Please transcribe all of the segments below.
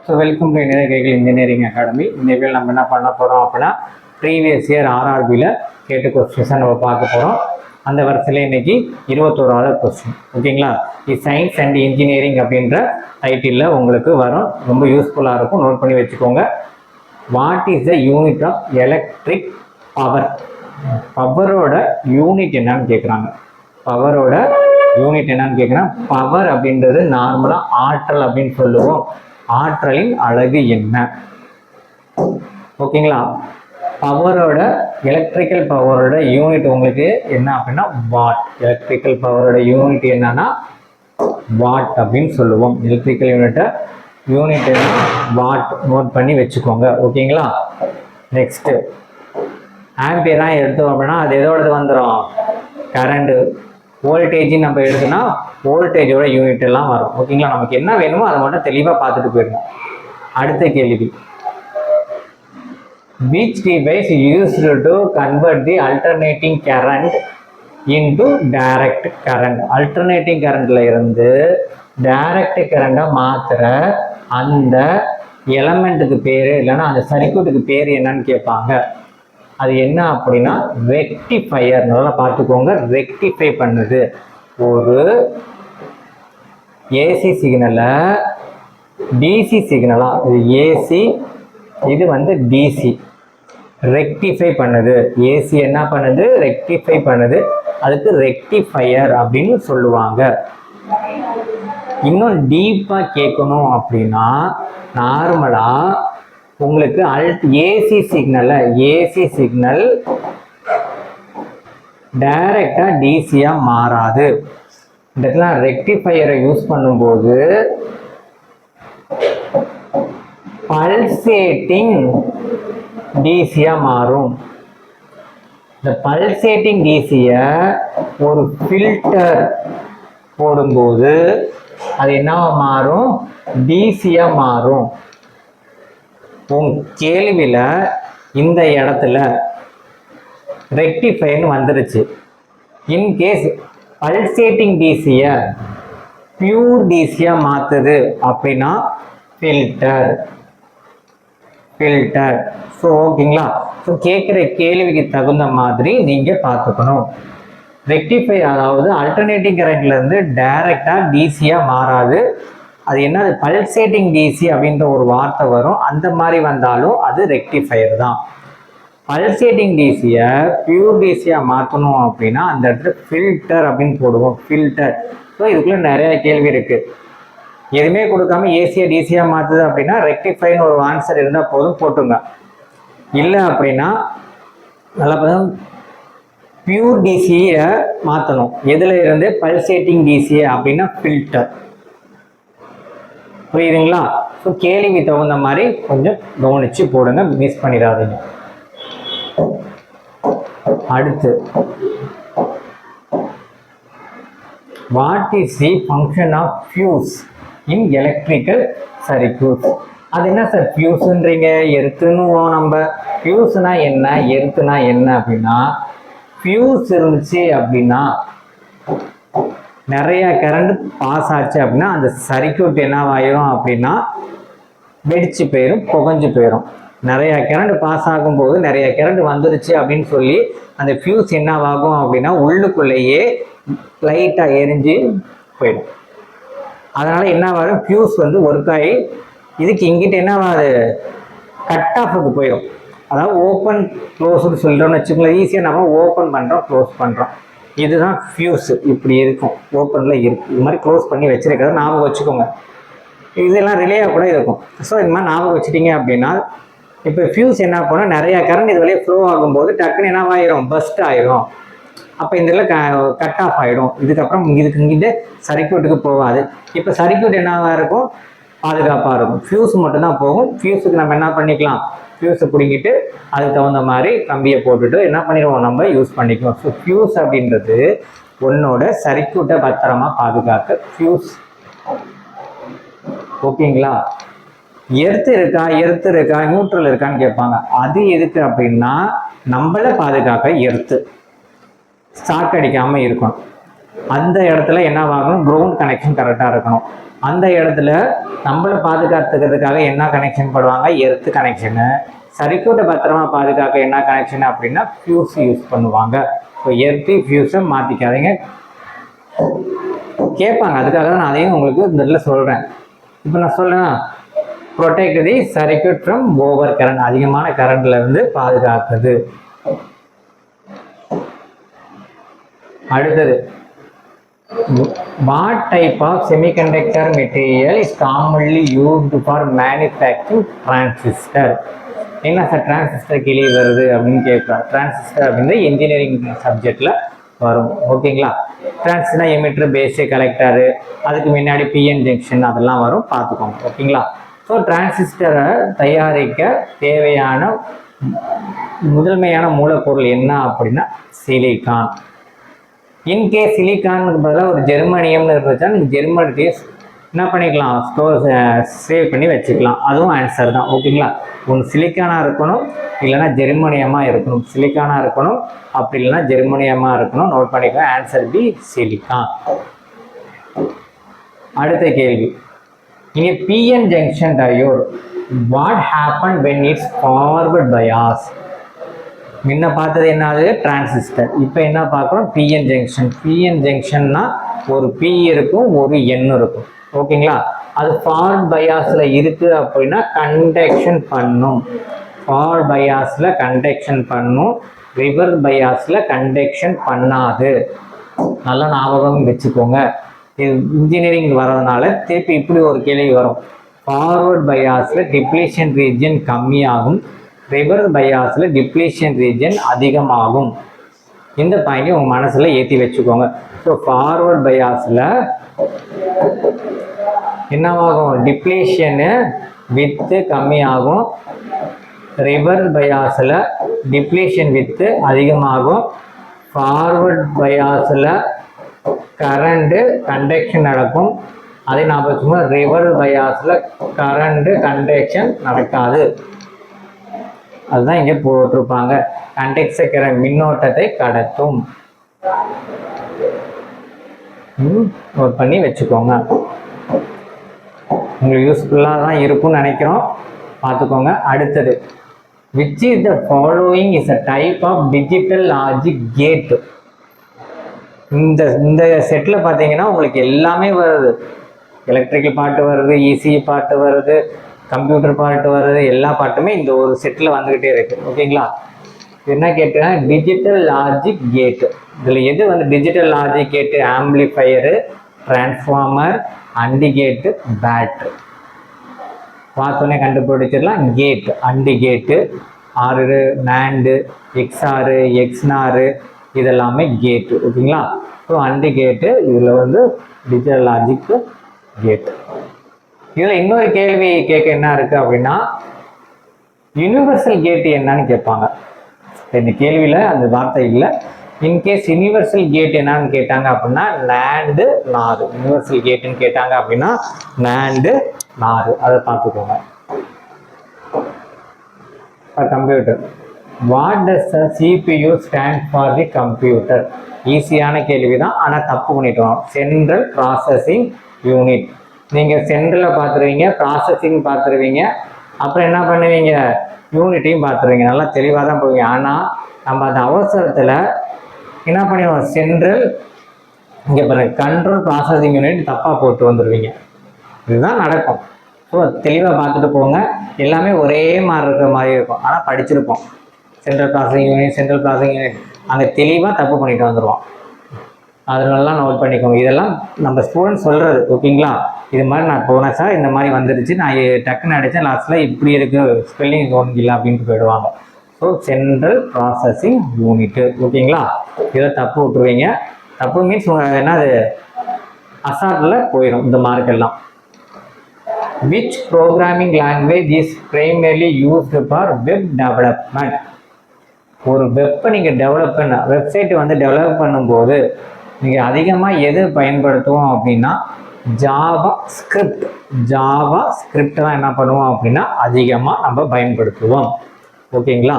So welcome to engineering engineering academy. இந்த வீடியோவில் நம்ம என்ன பண்ண போகிறோம் அப்படின்னா ப்ரீவியஸ் இயர் ஆர்ஆர்பியில் கேட்ட கொஸ்டின்ஸை நம்ம பார்க்க போகிறோம். அந்த வரிசையில் இன்னைக்கு 21வது கொஸ்டின். ஓகேங்களா? இது சயின்ஸ் அண்ட் இன்ஜினியரிங் அப்படின்ற டைட்டிலில் உங்களுக்கு வரும். ரொம்ப யூஸ்ஃபுல்லாக இருக்கும், நோட் பண்ணி வச்சுக்கோங்க. What is the unit of electric power? பவரோட யூனிட் என்னன்னு கேட்குறாங்க. பவரோட யூனிட் என்னன்னு கேட்குறேன். பவர் அப்படின்றது நார்மலாக ஆற்றல் அப்படின்னு சொல்லுவோம். ஆற்றலின் அலகு என்ன? ஓகேங்களா? பவரோட எலக்ட்ரிக்கல் பவரோட யூனிட் உங்களுக்கு என்ன அப்படின்னா வாட். எலக்ட்ரிக்கல் பவரோட யூனிட் என்னன்னா வாட் அப்படின்னு சொல்லுவோம். எலக்ட்ரிக்கல் யூனிட் என்ன வாட். நோட் பண்ணி வச்சுக்கோங்க. ஓகேங்களா? நெக்ஸ்ட் ஆம்பியரா எடுத்தோம் அப்படின்னா அது எதோடது வந்துடும்? கரண்ட். வோல்டேஜ் நம்ம எடுத்தோம்னா வோல்டேஜோட யூனிட் எல்லாம் வரும். ஓகேங்களா? நமக்கு என்ன வேணுமோ அதை மட்டும் தெளிவாக பார்த்துட்டு போயிடணும். அடுத்த கேள்வி, which device used to convert the alternating current into direct current? alternating currentல இருந்து direct current மாத்துற அந்த எலமெண்ட்டுக்கு பேரு இல்லைன்னா அந்த சர்க்யூட்டுக்கு பேர் என்னன்னு கேட்பாங்க. அது என்ன அப்படின்னா ரெக்டிஃபையர். நல்லா பார்த்துக்கோங்க. ரெக்டிஃபை பண்ணுது. ஒரு ஏசி சிக்னலை டிசி சிக்னலா, இது ஏசி, இது வந்து டிசி. ரெக்டிஃபை பண்ணுது. ஏசி என்ன பண்ணுது? ரெக்டிஃபை பண்ணுது. அதுக்கு ரெக்டிஃபையர் அப்படின்னு சொல்லுவாங்க. இன்னும் டீப்பாக கேட்கணும் அப்படின்னா நார்மலா உங்களுக்கு ஏசி சிக்னல் டைரக்டா டிசியா மாறாது. இதெல்லாம் ரெக்டிஃபையரை யூஸ் பண்ணும்போது பல்சேட்டிங் டிசியா மாறும். இந்த பல்சேட்டிங் டிசிய ஒரு ஃபில்டர் போடும்போது அது என்னவா மாறும்? டிசியா மாறும். கேள்வியில இந்த இடத்துல ரெக்டிஃபைன்னு வந்துருச்சு. இன்கேஸ் பல்சேட்டிங் டிசிய பியூர் டிசியா மாத்துது அப்படின்னா ஃபில்டர். ஸோ ஓகேங்களா? ஸோ கேட்குற கேள்விக்கு தகுந்த மாதிரி நீங்க பார்த்துக்கணும். ரெக்டிஃபை அதாவது அல்டர்னேட்டிங் கரண்ட்ல இருந்து டைரக்டா டிசியா மாறாது. அது என்ன? பல்சேட்டிங் டிசி அப்படின்ற ஒரு வார்த்தை வரும். அந்த மாதிரி வந்தாலும் அது ரெக்டிஃபையர் தான். பல்சேட்டிங் டிசியை பியூர் டிசியா மாற்றணும் அப்படின்னா அந்த இடத்துல ஃபில்டர் அப்படின்னு போடுவோம். ஃபில்டர். ஸோ இதுக்குள்ள நிறைய கேள்வி இருக்கு. எதுவுமே கொடுக்காம ஏசியா டிசியா மாற்றுது அப்படின்னா ரெக்டிஃபைன்னு ஒரு ஆன்சர் இருந்தால் போதும், போட்டுங்க. இல்லை அப்படின்னா நல்லா பியூர் டிசியை மாற்றணும். எதுல இருந்து? பல்சேட்டிங் டிசியை அப்படின்னா ஃபில்டர். புரியுதுங்களா? ஸோ கேள்வி தகுந்த மாதிரி கொஞ்சம் கவனிச்சு போடுங்க, மிஸ் பண்ணிடாதீங்க. அடுத்து, what is the function of fuse in electrical circuit? அது என்ன சார் ஃபியூஸ்ன்றீங்க? எர்த்துன்னு நம்ம. ஃபியூஸ்னா என்ன, எர்த்துனா என்ன அப்படின்னா, ஃபியூஸ் இருந்துச்சு அப்படின்னா நிறைய கரண்ட் பாஸ் ஆச்சு அப்படின்னா அந்த சர்க்யூட் என்னவாயிரும் அப்படின்னா வெடிச்சு போயிடும், புகஞ்சு போயிடும். நிறைய கரண்ட் பாஸ் ஆகும்போது நிறைய கரண்ட் வந்துருச்சு அப்படின்னு சொல்லி அந்த ஃபியூஸ் என்னவாகும் அப்படின்னா உள்ளுக்குள்ளேயே லைட்டா எரிஞ்சு போயிடும். அதனால என்ன வரும்? ஃபியூஸ் வந்து ஒர்க் ஆகி இதுக்கு இங்கிட்ட என்னவாது? கட் ஆஃபுக்கு போயிடும். அதாவது ஓப்பன் க்ளோஸ்ன்னு சொல்லிட்டோம்னு வச்சுக்கோங்களேன். ஈஸியாக நம்ம ஓப்பன் பண்ணுறோம், க்ளோஸ் பண்ணுறோம். இதுதான் ஃபியூஸ். இப்படி இருக்கும், ஓப்பனில் இருக்கும். இது மாதிரி க்ளோஸ் பண்ணி வச்சிருக்கிறத ஞாபகம் வச்சுக்கோங்க. இதெல்லாம் ரிலேயாக கூட இருக்கும். ஸோ இது மாதிரி ஞாபகம் வச்சுட்டீங்க அப்படின்னா இப்போ ஃபியூஸ் என்ன பண்ணால் நிறையா கரண்ட் இது வழியே ஃப்ளோ ஆகும்போது டக்குன்னு என்னவாயிரும்? பஸ்ட் ஆயிரும். அப்போ இந்த கட் ஆஃப் ஆகிடும். இதுக்கப்புறம் இதுக்கு இங்கிட்ட சர்க்யூட்டுக்கு போகாது. இப்போ சர்க்யூட் என்னவாக இருக்கும்? பாதுகாப்பாக இருக்கும். ஃபியூஸ் மட்டும்தான் போகும். ஃபியூஸுக்கு நம்ம என்ன பண்ணிக்கலாம்? ஃபியூஸை பிடிங்கிட்டு அதுக்கு தகுந்த மாதிரி கம்பியை போட்டுட்டு என்ன பண்ணிடுவோம்? நம்ம யூஸ் பண்ணிக்குவோம். ஸோ ஃபியூஸ் அப்படின்றது உன்னோட சர்க்யூட்டை பத்திரமா பாதுகாக்க ஃபியூஸ். ஓகேங்களா? எர்த்து இருக்கா நியூட்ரல் இருக்கான்னு கேட்பாங்க. அது எதுக்கு அப்படின்னா நம்மளை பாதுகாக்க எர்த்து ஷாக் அடிக்காம இருக்கணும். அந்த இடத்துல என்னவாகணும்? கிரவுண்ட் கனெக்ஷன் கரெக்டாக இருக்கணும். அந்த இடத்துல நம்மளை பாதுகாத்துக்கிறதுக்காக என்ன கனெக்ஷன் பண்ணுவாங்க, எர்த்து கனெக்ஷனு. சர்க்யூட்டை பத்திரமா பாதுகாக்க என்ன கனெக்ஷன் அப்படின்னா ஃபியூஸ் யூஸ் பண்ணுவாங்க. ஸோ எர்த்து ஃபியூஸை மாற்றிக்காதீங்க, கேட்பாங்க. அதுக்காக தான் நான் அதையும் உங்களுக்கு இந்த இதில் சொல்கிறேன். இப்போ நான் சொல்லேன், protect the circuit from over current, அதிகமான கரண்ட்ல இருந்து பாதுகாக்குது. அடுத்தது, what type of semiconductor material is commonly used for manufacturing transistor? என்ன சார் டிரான்சிஸ்டர் கிளி வருது அப்படின்னு கேட்குறாங்க. டிரான்சிஸ்டர் அப்படின்னு இன்ஜினியரிங் சப்ஜெக்ட்ல வரும். ஓகேங்களா? டிரான்சிஸ்டர்னா எமிட்டர், பேஸு, கலெக்டரு, அதுக்கு முன்னாடி பிஎன் ஜங்ஷன் அதெல்லாம் வரும், பார்த்துக்கோங்க. ஓகேங்களா? ஸோ டிரான்சிஸ்டரை தயாரிக்க தேவையான முதன்மையான மூலப்பொருள் என்ன அப்படின்னா சிலிக்கான். இன்கேஸ் சிலிக்கானுக்கு பதிலாக ஒரு ஜெர்மனியம்னு இருந்துச்சுன்னா நீங்கள் ஜெர்மனியை என்ன பண்ணிக்கலாம், சேவ் பண்ணி வச்சுக்கலாம். அதுவும் ஆன்சர் தான். ஓகேங்களா? ஒன்று சிலிக்கானாக இருக்கணும், இல்லைன்னா ஜெர்மனியமாக இருக்கணும். சிலிக்கானாக இருக்கணும், அப்படி இல்லைன்னா ஜெர்மனியமாக இருக்கணும். நோட் பண்ணிக்கலாம். Answer B silicon. அடுத்த கேள்வி, இங்கே PN junction diode what happen when it's forward bias? முன்ன பார்த்தது என்னது, டிரான்சிஸ்டர். இப்போ என்ன பார்க்குறோம், பிஎன் ஜங்ஷன். பிஎன் ஜங்ஷன்னா ஒரு பி இருக்கும், ஒரு என் இருக்கும். ஓகேங்களா? அது ஃபார்வர்ட் பயாஸில் இருக்குது அப்படின்னா கண்டக்ஷன் பண்ணும். ஃபார்வர்ட் பயாஸில் கண்டக்ஷன் பண்ணும், ரிவர்ஸ் பயாஸில் கண்டக்ஷன் பண்ணாது. நல்லா ஞாபகம் வச்சுக்கோங்க. இது இன்ஜினியரிங் வர்றதுனால திருப்பி இப்படி ஒரு கேள்வி வரும். ஃபார்வர்ட் பயாஸில் டிப்ளீஷன் ரீஜன் கம்மியாகும், ரிவர்ஸ் பயாஸில் டிப்ளீஷன் ரீஜன் அதிகமாகும். இந்த பாயிண்ட்டை உங்கள் மனசில் ஏற்றி வச்சுக்கோங்க. ஸோ ஃபார்வர்ட் பயாஸில் என்னவாகும், டிப்ளீஷனு வித்து கம்மியாகும். ரிவர்ஸ் பயாஸில் டிப்ளீஷன் வித்து அதிகமாகும். ஃபார்வர்ட் பயாஸில் கரண்ட்டு கண்டக்ஷன் நடக்கும். அதே ஞாபகம், ரிவர்ஸ் பயாஸில் கரண்ட்டு கண்டக்ஷன் நடக்காது. அதுதான் இங்கே போட்டிருப்பாங்க. கண்டக்டர் மின்னோட்டத்தை கடத்தும். நோட் பண்ணி வச்சுக்கோங்க. உங்களுக்கு யூஸ்ஃபுல்லாக தான் இருக்கும்னு நினைக்கிறோம், பார்த்துக்கோங்க. அடுத்தது, which is the following is a type of digital logic gate? இந்த செட்டில் பார்த்தீங்கன்னா உங்களுக்கு எல்லாமே வருது. எலக்ட்ரிக்கல் பாட்டு வருது, இசிஇ பாட்டு வருது, கம்ப்யூட்டர் பாட்டு வருது, எல்லா பாட்டுமே இந்த ஒரு செட்டில் வந்துக்கிட்டே இருக்கு. ஓகேங்களா? என்ன கேட்டுனா டிஜிட்டல் லாஜிக் கேட்டு. இதில் எது வந்து டிஜிட்டல் லாஜிக் கேட்டு? ஆம்பிளிஃபையரு, டிரான்ஸ்ஃபார்மர், அண்டி கேட்டு, பேட்ரி. பார்த்தோன்னே கண்டுபிடிச்சிடலாம். கேட், அண்டி கேட்டு, ஆறு நேண்டு, எக்ஸ்ஆரு, எக்ஸ்னாரு, இதெல்லாமே கேட்டு. ஓகேங்களா? ஸோ அண்டி கேட்டு, இதில் வந்து டிஜிட்டல் லாஜிக் கேட்டு. இதில் இன்னொரு கேள்வி கேட்க என்ன இருக்குது அப்படின்னா, யூனிவர்சல் கேட்டு என்னன்னு கேட்பாங்க. இந்த கேள்வியில் அந்த வார்த்தை இல்லை. இன்கேஸ் யூனிவர்சல் கேட் என்னன்னு கேட்டாங்க அப்படின்னா நேண்டு நாறு. யூனிவர்சல் கேட்டுன்னு கேட்டாங்க அப்படின்னா நேண்டு நாறு. அதை பார்த்துக்கோங்க. Computer, what does the CPU stand for the computer? ஈஸியான கேள்வி தான், ஆனால் தப்பு பண்ணிட்டோம். Central processing unit. நீங்கள் சென்ட்ரலில் பார்த்துருவீங்க, ப்ராசஸிங் பார்த்துருவீங்க, அப்புறம் என்ன பண்ணுவீங்க, யூனிட்டையும் பார்த்துருவீங்க. நல்லா தெளிவாக தான் போவீங்க. ஆனால் நம்ம அந்த அவசரத்தில் என்ன பண்ணிடுவோம், சென்ட்ரல் இங்கே பாருங்க கண்ட்ரோல் ப்ராசஸிங் யூனிட் தப்பாக போட்டு வந்துடுவீங்க. இதுதான் நடக்கும். ஸோ தெளிவாக பார்த்துட்டு போங்க. எல்லாமே ஒரே மாதிரி இருக்கிற மாதிரி இருக்கும், ஆனால் படிச்சிருப்போம். சென்ட்ரல் ப்ராசஸிங் யூனிட் அங்கே தெளிவாக தப்பு பண்ணிட்டு வந்துடுவோம். அதனாலலாம் நோட் பண்ணிக்கோங்க. இதெல்லாம் நம்ம ஸ்டூடெண்ட் சொல்கிறது. ஓகேங்களா? இது மாதிரி நான் போனேன் சார், இந்த மாதிரி வந்துடுச்சு, நான் டக்குன்னு அடித்தேன், லாஸ்ட்டில் இப்படி இருக்குது, ஸ்பெல்லிங் ஒன்றும் இல்லை அப்படின்ட்டு போயிடுவாங்க. So central processing unit. ஓகேங்களா? இதை தப்பு விட்டுருவீங்க. தப்பு மீன்ஸ் என்னது, அசால்ட்டில் போயிடும் இந்த மார்க்கெல்லாம். Which programming language is primarily used for web development? ஒரு வெப்பை நீங்கள் டெவலப் பண்ண, வெப்சைட் வந்து டெவலப் பண்ணும்போது நீங்கள் அதிகமாக எது பயன்படுத்துவோம் அப்படின்னா ஜாவா ஸ்கிரிப்ட். ஜாவா ஸ்கிரிப்ட் தான் என்ன பண்ணுவோம் அப்படின்னா அதிகமாக நம்ம பயன்படுத்துவோம். ஓகேங்களா?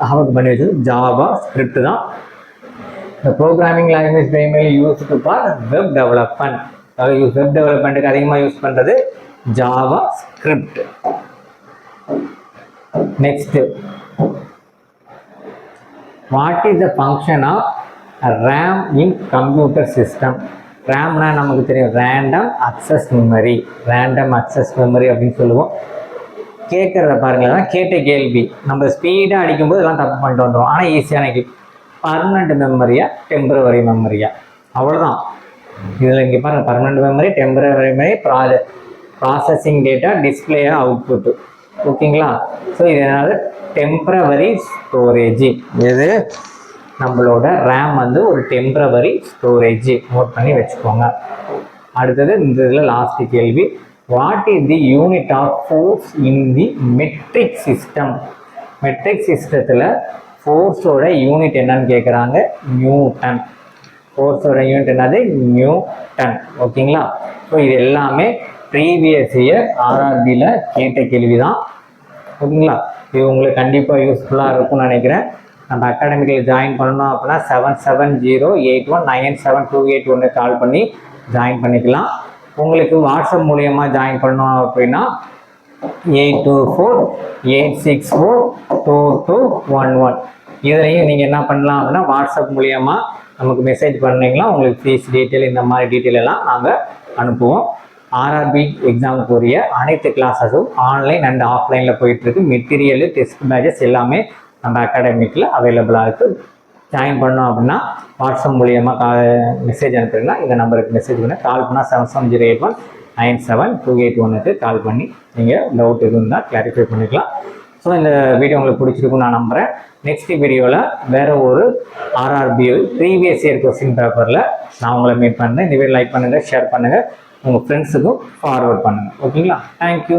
அவருக்கு பண்ணி வச்சது ஜாவா ஸ்கிரிப்ட் தான். The programming language primarily used for web development. Web டெவலப்மெண்ட்டுக்கு அதிகமாக யூஸ் பண்ணுறது JavaScript. Next, what is the function of RAM in computer system? ரேம்னா நமக்கு தெரியும், random access memory. Random access memory அப்படின்னு சொல்லுவோம். கேட்குறத பாருங்களேன், கேட்ட கேள்வி நம்ம ஸ்பீடாக அடிக்கும்போது எல்லாம் தப்பு பண்ணிட்டு வந்துடும். ஆனால் ஈஸியான கேள்வி, பர்மனெண்ட் மெமரியா டெம்பரவரி மெமரியா? அவ்வளோதான். இதில் இங்கே பாருங்கள், permanent memory, temporary memory, processing data, டிஸ்பிளேயா, அவுட்புட்டு. ஓகேங்களா? ஸோ இது என்னது? Temporary storage. இது நம்மளோட ரேம் வந்து ஒரு டெம்பரவரி ஸ்டோரேஜ். நோட் பண்ணி வச்சுக்கோங்க. அடுத்தது இந்த இதில் லாஸ்ட் கேள்வி, what is the unit of force in the metric system? Metric சிஸ்டத்தில் ஃபோர்ஸோட யூனிட் என்னன்னு கேட்குறாங்க, நியூட்டன். ஃபோர்ஸோட யூனிட் என்னது? நியூட்டன். ஓகேங்களா? ஸோ இது எல்லாமே ப்ரீவியஸ் இயர் ஆர்ஆர்பியில் கேட்ட கேள்வி தான். ஓகேங்களா? இது உங்களுக்கு கண்டிப்பாக யூஸ்ஃபுல்லாக இருக்கும்னு நினைக்கிறேன். நம்ம அகாடமிக்கில் ஜாயின் பண்ணணும் அப்படின்னா 7708197281 கால் பண்ணி ஜாயின் பண்ணிக்கலாம். உங்களுக்கு வாட்ஸ்அப் மூலியமாக ஜாயின் பண்ணணும் அப்படின்னா 8248642211. இதுலையும் நீங்கள் என்ன பண்ணலாம் அப்படின்னா வாட்ஸ்அப் மூலியமாக நமக்கு மெசேஜ் பண்ணிங்கன்னா உங்களுக்கு ஃபீஸ் டீட்டெயில் இந்த மாதிரி டீட்டெயில் எல்லாம் நாங்கள் அனுப்புவோம். ஆர்ஆர்பி எக்ஸாமுக்குரிய அனைத்து கிளாஸஸும் ஆன்லைன் அண்ட் ஆஃப்லைனில் போயிட்டுருக்கு. மெட்டீரியலு, டெஸ்ட் பேட்சஸ் எல்லாமே நம்ம அகாடமிக்கில் அவைலபிளாக இருக்குது. ஜாயின் பண்ணோம் அப்படின்னா வாட்ஸ்அப் மூலியமாக மெசேஜ் அனுப்புறீங்கன்னா இந்த நம்பருக்கு மெசேஜ் பண்ணி கால் பண்ணால் 7708197281 கால் பண்ணி நீங்கள் டவுட் இருந்தால் கிளாரிஃபை பண்ணிக்கலாம். ஸோ இந்த வீடியோ உங்களுக்கு பிடிச்சிருக்குன்னு நான் நம்புகிறேன். நெக்ஸ்ட் வீடியோவில் வேறு ஒரு ஆர்ஆர்பி ப்ரீவியஸ் இயர் கொஸ்டின் பேப்பரில் நான் உங்களை மீட் பண்ணுறேன். இந்த வீடியோ லைக் பண்ணுங்கள், ஷேர் பண்ணுங்கள், உங்கள் ஃப்ரெண்ட்ஸுக்கும் ஃபார்வர்ட் பண்ணுங்கள். ஓகேங்களா? தேங்க்யூ.